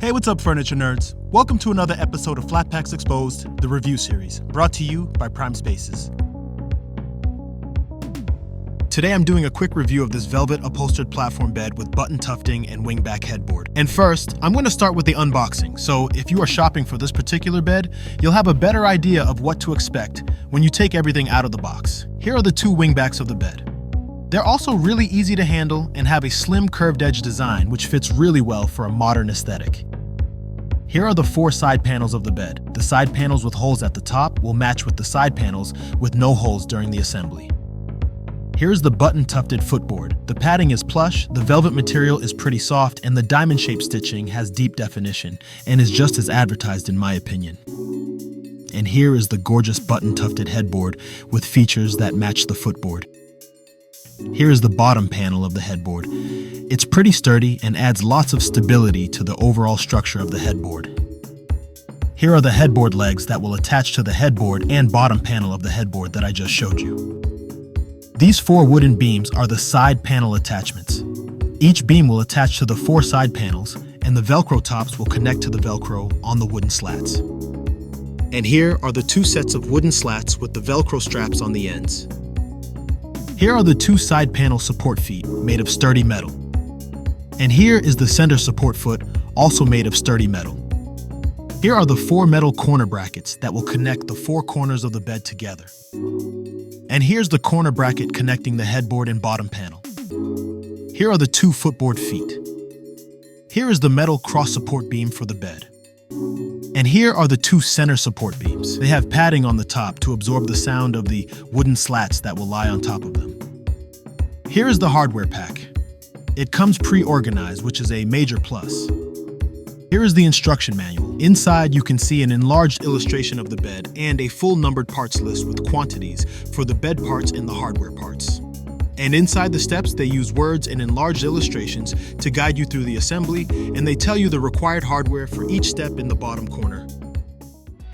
Hey, what's up, furniture nerds? Welcome to another episode of Flat Packs Exposed, the review series, brought to you by Prime Spaces. Today I'm doing a quick review of this velvet upholstered platform bed with button tufting and wingback headboard. And first, I'm going to start with the unboxing, so if you are shopping for this particular bed, you'll have a better idea of what to expect when you take everything out of the box. Here are the two wingbacks of the bed. They're also really easy to handle and have a slim curved edge design which fits really well for a modern aesthetic. Here are the four side panels of the bed. The side panels with holes at the top will match with the side panels with no holes during the assembly. Here's the button tufted footboard. The padding is plush, the velvet material is pretty soft, and the diamond-shaped stitching has deep definition and is just as advertised in my opinion. And here is the gorgeous button tufted headboard with features that match the footboard. Here is the bottom panel of the headboard. It's pretty sturdy and adds lots of stability to the overall structure of the headboard. Here are the headboard legs that will attach to the headboard and bottom panel of the headboard that I just showed you. These four wooden beams are the side panel attachments. Each beam will attach to the four side panels, and the Velcro tops will connect to the Velcro on the wooden slats. And here are the two sets of wooden slats with the Velcro straps on the ends. Here are the two side panel support feet made of sturdy metal. And here is the center support foot, also made of sturdy metal. Here are the four metal corner brackets that will connect the four corners of the bed together. And here's the corner bracket connecting the headboard and bottom panel. Here are the two footboard feet. Here is the metal cross support beam for the bed. And here are the two center support beams. They have padding on the top to absorb the sound of the wooden slats that will lie on top of them. Here is the hardware pack. It comes pre-organized, which is a major plus. Here is the instruction manual. Inside, you can see an enlarged illustration of the bed and a full numbered parts list with quantities for the bed parts and the hardware parts. And inside the steps, they use words and enlarged illustrations to guide you through the assembly, and they tell you the required hardware for each step in the bottom corner.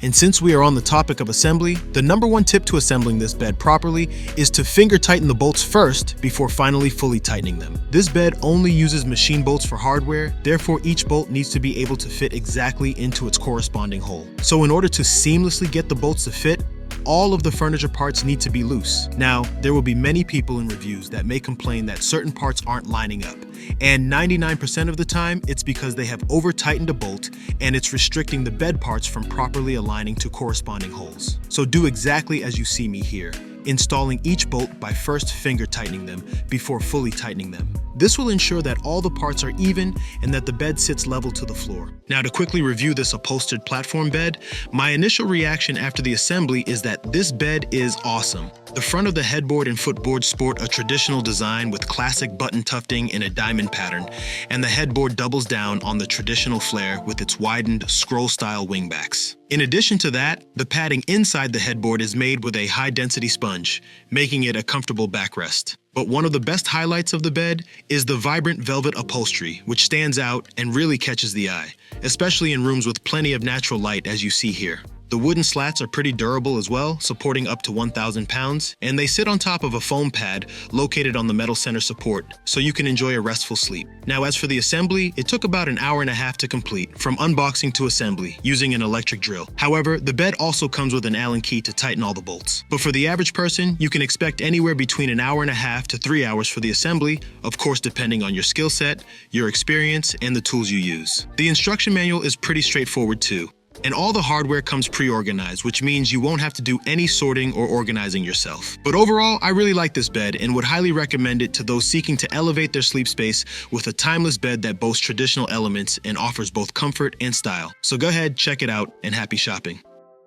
And since we are on the topic of assembly, the number one tip to assembling this bed properly is to finger tighten the bolts first before finally fully tightening them. This bed only uses machine bolts for hardware, therefore each bolt needs to be able to fit exactly into its corresponding hole. So in order to seamlessly get the bolts to fit, all of the furniture parts need to be loose. Now, there will be many people in reviews that may complain that certain parts aren't lining up, and 99% of the time, it's because they have over-tightened a bolt and it's restricting the bed parts from properly aligning to corresponding holes. So do exactly as you see me here, installing each bolt by first finger tightening them before fully tightening them. This will ensure that all the parts are even and that the bed sits level to the floor. Now, to quickly review this upholstered platform bed, my initial reaction after the assembly is that this bed is awesome. The front of the headboard and footboard sport a traditional design with classic button tufting in a diamond pattern, and the headboard doubles down on the traditional flare with its widened scroll-style wingbacks. In addition to that, the padding inside the headboard is made with a high-density sponge, making it a comfortable backrest. But one of the best highlights of the bed is the vibrant velvet upholstery, which stands out and really catches the eye, especially in rooms with plenty of natural light as you see here. The wooden slats are pretty durable as well, supporting up to 1,000 pounds, and they sit on top of a foam pad located on the metal center support, so you can enjoy a restful sleep. Now, as for the assembly, it took about an hour and a half to complete, from unboxing to assembly, using an electric drill. However, the bed also comes with an Allen key to tighten all the bolts. But for the average person, you can expect anywhere between an hour and a half to 3 hours for the assembly, of course depending on your skill set, your experience, and the tools you use. The instruction manual is pretty straightforward too. And all the hardware comes pre-organized, which means you won't have to do any sorting or organizing yourself. But overall, I really like this bed and would highly recommend it to those seeking to elevate their sleep space with a timeless bed that boasts traditional elements and offers both comfort and style. So go ahead, check it out, and happy shopping.